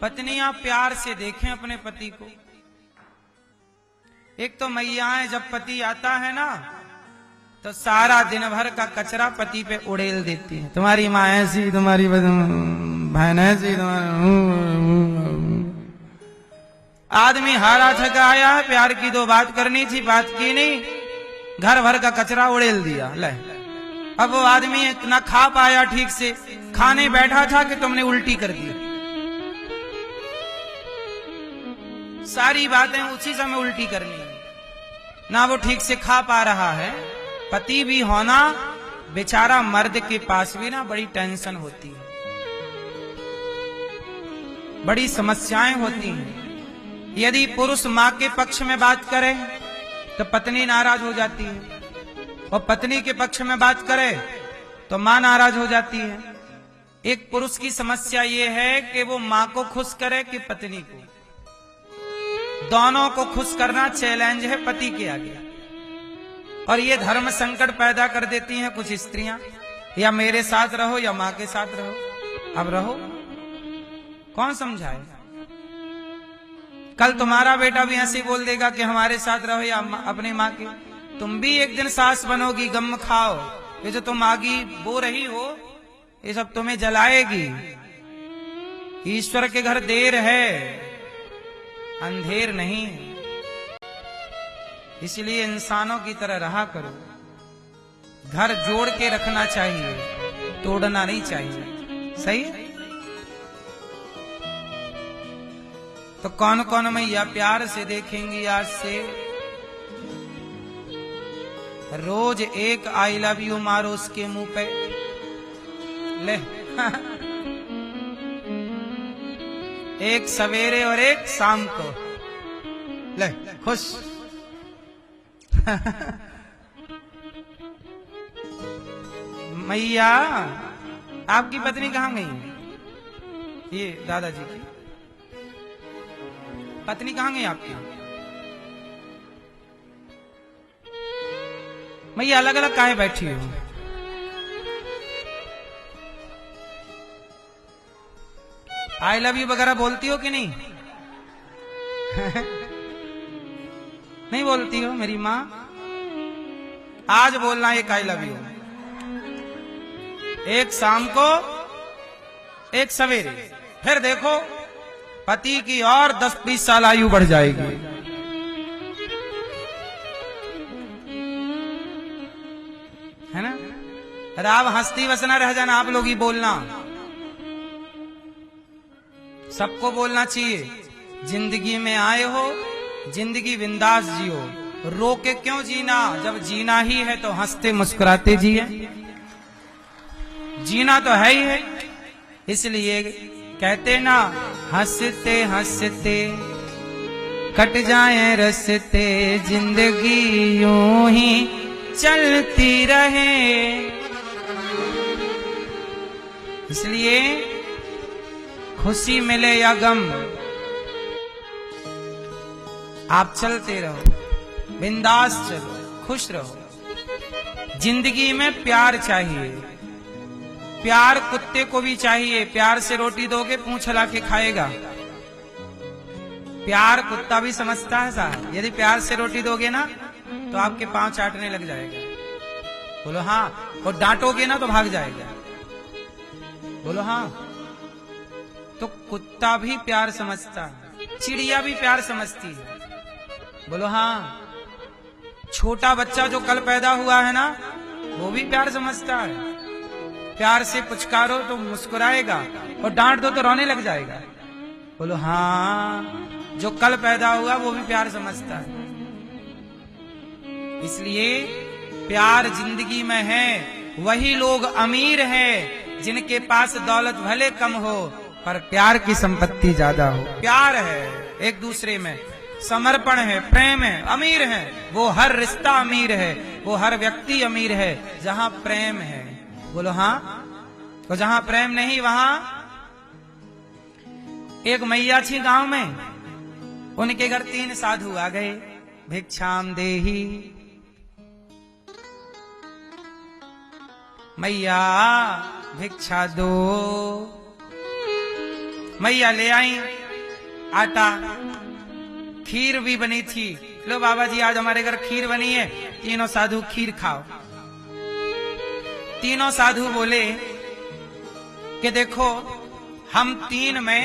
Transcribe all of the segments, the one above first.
पत्नियां प्यार से देखें अपने पति को। एक तो मैयाएं जब पति आता है ना तो सारा दिन भर का कचरा पति पे उड़ेल देती है। तुम्हारी माँ ऐसी, तुम्हारी बहन ऐसी, आदमी हारा थका आया है, प्यार की दो बात करनी थी, बात की नहीं, घर भर का कचरा उड़ेल दिया। ले अब वो आदमी ना खा पाया ठीक से, खाने बैठा था कि तुमने उल्टी कर दी। सारी बातें उसी समय उल्टी करनी है, ना वो ठीक से खा पा रहा है। पति भी होना बेचारा मर्द के पास भी ना बड़ी टेंशन होती है, बड़ी समस्याएं होती हैं। यदि पुरुष मां के पक्ष में बात करे तो पत्नी नाराज हो जाती है, और पत्नी के पक्ष में बात करे तो मां नाराज हो जाती है। एक पुरुष की समस्या ये है कि वो मां को खुश करे कि पत्नी को। दोनों को खुश करना चैलेंज है पति के आगे, और ये धर्म संकट पैदा कर देती हैं कुछ स्त्रियां, या मेरे साथ रहो या मां के साथ रहो। अब रहो, कौन समझाए? कल तुम्हारा बेटा भी ऐसे बोल देगा कि हमारे साथ रहो या अपनी माँ के। तुम भी एक दिन सास बनोगी, गम खाओ। ये जो तुम आगी बो रही हो ये सब तुम्हें जलाएगी। ईश्वर के घर देर है, अंधेर नहीं। इसलिए इंसानों की तरह रहा करो। घर जोड़ के रखना चाहिए, तोड़ना नहीं चाहिए। सही है? तो कौन कौन मैया प्यार से देखेंगी आज से? रोज एक आई लव यू मारो उसके मुंह पे। ले एक सवेरे और एक शाम को। ले खुश। मैया आपकी पत्नी कहाँ गई? ये दादाजी की पत्नी कहाँ गई आपकी? मैया अलग अलग काहे बैठी हो? आई लव यू वगैरह बोलती हो कि नहीं? नहीं बोलती हो मेरी माँ? आज बोलना एक आई लव यू, एक शाम को एक सवेरे। फिर देखो पति की और 10-20 साल आयु बढ़ जाएगी। है ना? अरे आप हंसती बस ना रह जाना, आप लोग ही बोलना। सबको बोलना चाहिए। जिंदगी में आए हो, जिंदगी बिंदास जियो। रो के क्यों जीना? जब जीना ही है तो हंसते मुस्कुराते जिए। जीना तो है ही है। इसलिए कहते ना, हंसते हंसते कट जाए रस्ते, जिंदगी यूं ही चलती रहे। इसलिए खुशी मिले या गम, आप चलते रहो, बिंदास चलो, खुश रहो। जिंदगी में प्यार चाहिए। प्यार कुत्ते को भी चाहिए। प्यार से रोटी दोगे पूंछ हिला के खाएगा। प्यार कुत्ता भी समझता है साहब। यदि प्यार से रोटी दोगे ना तो आपके पांव चाटने लग जाएगा। बोलो हाँ। और डांटोगे ना तो भाग जाएगा। बोलो हाँ। तो कुत्ता भी प्यार समझता है, चिड़िया भी प्यार समझती है। बोलो हाँ। छोटा बच्चा जो कल पैदा हुआ है ना वो भी प्यार समझता है। प्यार से पुचकारो तो मुस्कुराएगा, और डांट दो तो रोने लग जाएगा। बोलो हाँ। जो कल पैदा हुआ वो भी प्यार समझता है। इसलिए प्यार जिंदगी में है। वही लोग अमीर हैं जिनके पास दौलत भले कम हो पर प्यार की संपत्ति ज्यादा हो। प्यार है एक दूसरे में, समर्पण है, प्रेम है, अमीर है। वो हर रिश्ता अमीर है, वो हर व्यक्ति अमीर है जहां प्रेम है। बोलो हाँ। तो जहां प्रेम नहीं वहां। एक मैया थी गांव में, उनके घर 3 साधु आ गए। भिक्षाम देही। मैया भिक्षा दो। मैया ले आई आटा, खीर भी बनी थी। लो बाबा जी आज हमारे घर खीर बनी है, तीनों साधु खीर खाओ। तीनों साधु बोले कि देखो हम तीन में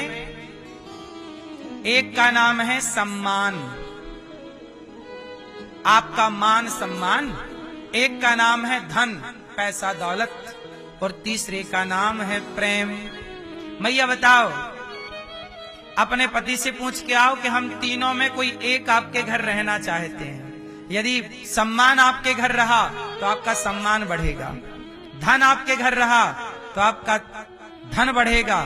एक का नाम है सम्मान, आपका मान सम्मान, एक का नाम है धन पैसा दौलत, और तीसरे का नाम है प्रेम। मैया बताओ, अपने पति से पूछ के आओ कि हम तीनों में कोई एक आपके घर रहना चाहते हैं। यदि सम्मान आपके घर रहा तो आपका सम्मान बढ़ेगा, धन आपके घर रहा तो आपका धन बढ़ेगा,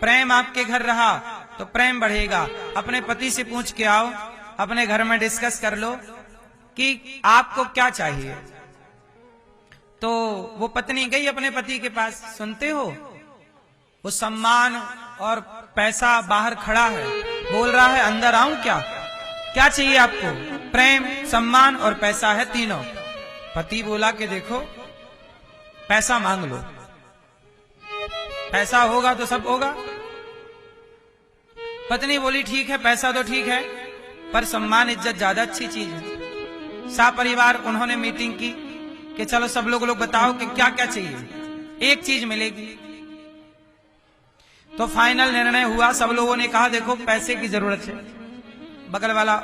प्रेम आपके घर रहा तो प्रेम बढ़ेगा। अपने पति से पूछ के आओ, अपने घर में डिस्कस कर लो कि आपको क्या चाहिए। तो वो पत्नी गई अपने पति के पास, सुनते हो वो सम्मान और पैसा बाहर खड़ा है, बोल रहा है अंदर आऊं क्या, क्या चाहिए आपको? प्रेम सम्मान और पैसा है तीनों। पति बोला कि देखो पैसा मांग लो, पैसा होगा तो सब होगा। पत्नी बोली ठीक है पैसा तो ठीक है, पर सम्मान इज्जत ज्यादा अच्छी चीज है। सपरिवार उन्होंने मीटिंग की कि चलो सब लोग बताओ कि क्या क्या चाहिए, एक चीज मिलेगी। तो फाइनल निर्णय हुआ, सब लोगों ने कहा देखो पैसे की जरूरत है, बगल वाला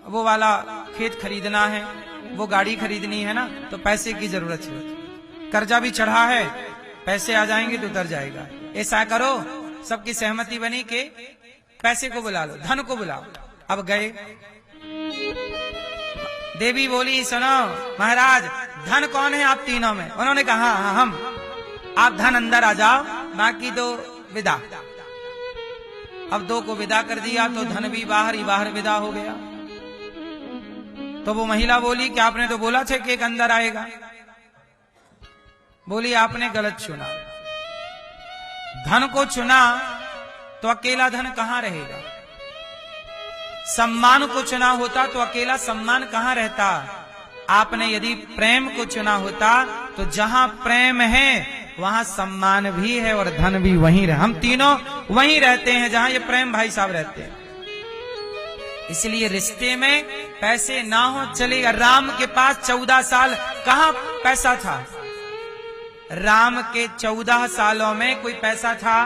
वो वाला खेत खरीदना है, वो गाड़ी खरीदनी है ना, तो पैसे की जरूरत है, कर्जा भी चढ़ा है, पैसे आ जाएंगे तो उतर जाएगा। ऐसा करो, सबकी सहमति बनी कि पैसे को बुला लो, धन को बुलाओ। अब गए, देवी बोली सुनो महाराज धन कौन है आप तीनों में? उन्होंने कहा हाँ हम। आप धन अंदर आ जाओ, बाकी दो विदा। अब दो को विदा कर दिया तो धन भी बाहर ही बाहर विदा हो गया। तो वो महिला बोली कि आपने तो बोला था कि एक अंदर आएगा। बोली आपने गलत चुना, धन को चुना तो अकेला धन कहां रहेगा। सम्मान को चुना होता तो अकेला सम्मान कहां रहता। आपने यदि प्रेम को चुना होता तो जहां प्रेम है वहां सम्मान भी है और धन भी वहीं रहे। हम तीनों वहीं रहते हैं जहां ये प्रेम भाई साहब रहते हैं। इसलिए रिश्ते में पैसे ना हो चलेगा। राम के पास 14 साल कहां पैसा था? राम के 14 सालों में कोई पैसा था?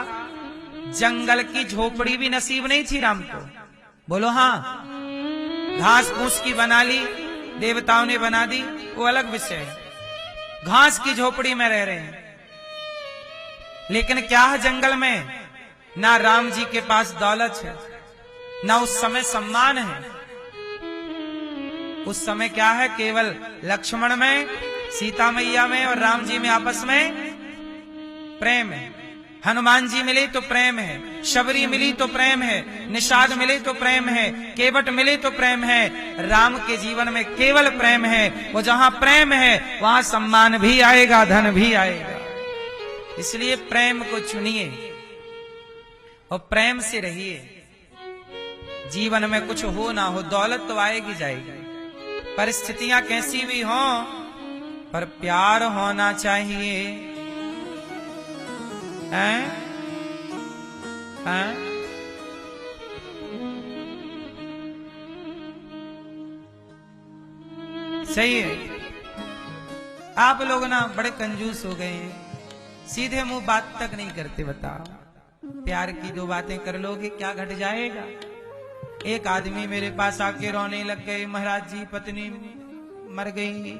जंगल की झोपड़ी भी नसीब नहीं थी राम को। बोलो हाँ। घास फूस की बना ली, देवताओं ने बना दी, वो अलग विषय है। घास की झोपड़ी में रह रहे हैं। लेकिन क्या है जंगल में? ना राम जी के पास दौलत है, ना उस समय सम्मान है। उस समय क्या है? केवल लक्ष्मण में, सीता मैया में और राम जी में आपस में प्रेम है। हनुमान जी मिले तो प्रेम है, शबरी मिली तो प्रेम है, निषाद मिले तो प्रेम है, केवट मिले तो प्रेम है। राम के जीवन में केवल प्रेम है। वो जहां प्रेम है वहां सम्मान भी आएगा, धन भी आएगा। इसलिए प्रेम को चुनिए और प्रेम से रहिए। जीवन में कुछ हो ना हो, दौलत तो आएगी जाएगी, परिस्थितियां कैसी भी हो, पर प्यार होना चाहिए। हैं? हैं? सही है। आप लोग ना बड़े कंजूस हो गए हैं, सीधे मुंह बात तक नहीं करते। बताओ प्यार की दो बातें कर लोगे क्या घट जाएगा? एक आदमी मेरे पास आके रोने लग गए, महाराज जी पत्नी मर गई,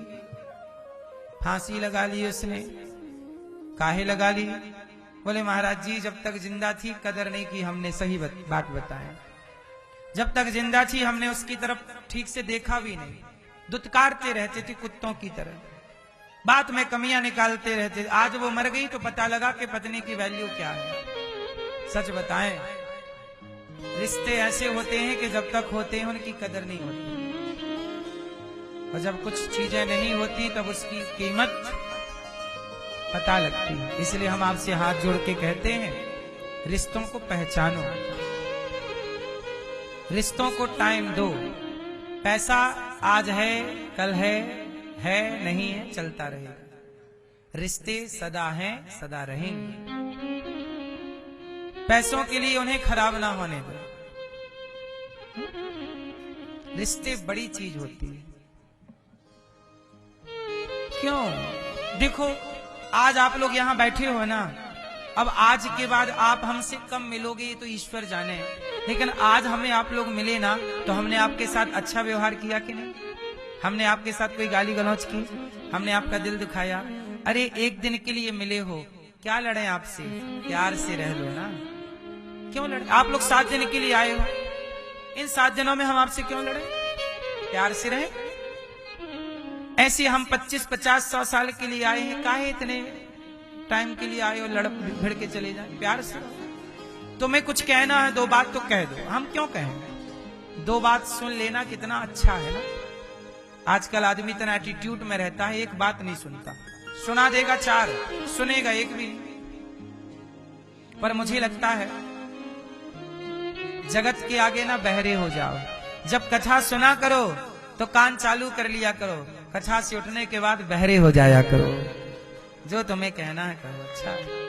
फांसी लगा ली उसने। काहे लगा ली? बोले महाराज जी जब तक जिंदा थी कदर नहीं की हमने, सही बात बताया। जब तक जिंदा थी हमने उसकी तरफ ठीक से देखा भी नहीं, दुत्कारते रहते थे कुत्तों की तरह, बात में कमियां निकालते रहते। आज वो मर गई तो पता लगा कि पत्नी की वैल्यू क्या है। सच बताएं, रिश्ते ऐसे होते हैं कि जब तक होते हैं उनकी कदर नहीं होती, और जब कुछ चीजें नहीं होती तब उसकी कीमत पता लगती है। इसलिए हम आपसे हाथ जोड़ के कहते हैं रिश्तों को पहचानो, रिश्तों को टाइम दो। पैसा आज है कल है नहीं है, चलता रहेगा। रिश्ते सदा हैं सदा रहेंगे। पैसों के लिए उन्हें खराब ना होने दो। रिश्ते बड़ी चीज होती है। क्यों? देखो, आज आप लोग यहां बैठे हो ना, अब आज के बाद आप हमसे कम मिलोगे ये तो ईश्वर जाने, लेकिन आज हमें आप लोग मिले ना, तो हमने आपके साथ अच्छा व्यवहार किया कि नहीं? हमने आपके साथ कोई गाली गलौज की? हमने आपका दिल दुखाया? अरे एक दिन के लिए मिले हो, क्या लड़े आपसे? प्यार से रह लो ना, क्यों लड़े? आप लोग 7 दिन के लिए आए हो, इन 7 दिनों में हम आपसे क्यों लड़े? प्यार से रहे। ऐसे हम 25, 50, 100 साल के लिए आए हैं, काहे इतने टाइम के लिए आए हो, लड़ भिड़ के चले जाए? प्यार से। तुम्हें कुछ कहना है 2 बात तो कह दो, हम क्यों कहेंगे? 2 बात सुन लेना कितना अच्छा है ना। आजकल आदमी इतना एटीट्यूड में रहता है, एक बात नहीं सुनता, सुना देगा 4, सुनेगा 1 भी नहीं। पर मुझे लगता है जगत के आगे ना बहरे हो जाओ। जब कथा सुना करो तो कान चालू कर लिया करो, कथा से उठने के बाद बहरे हो जाया करो। जो तुम्हें कहना है करो, अच्छा है।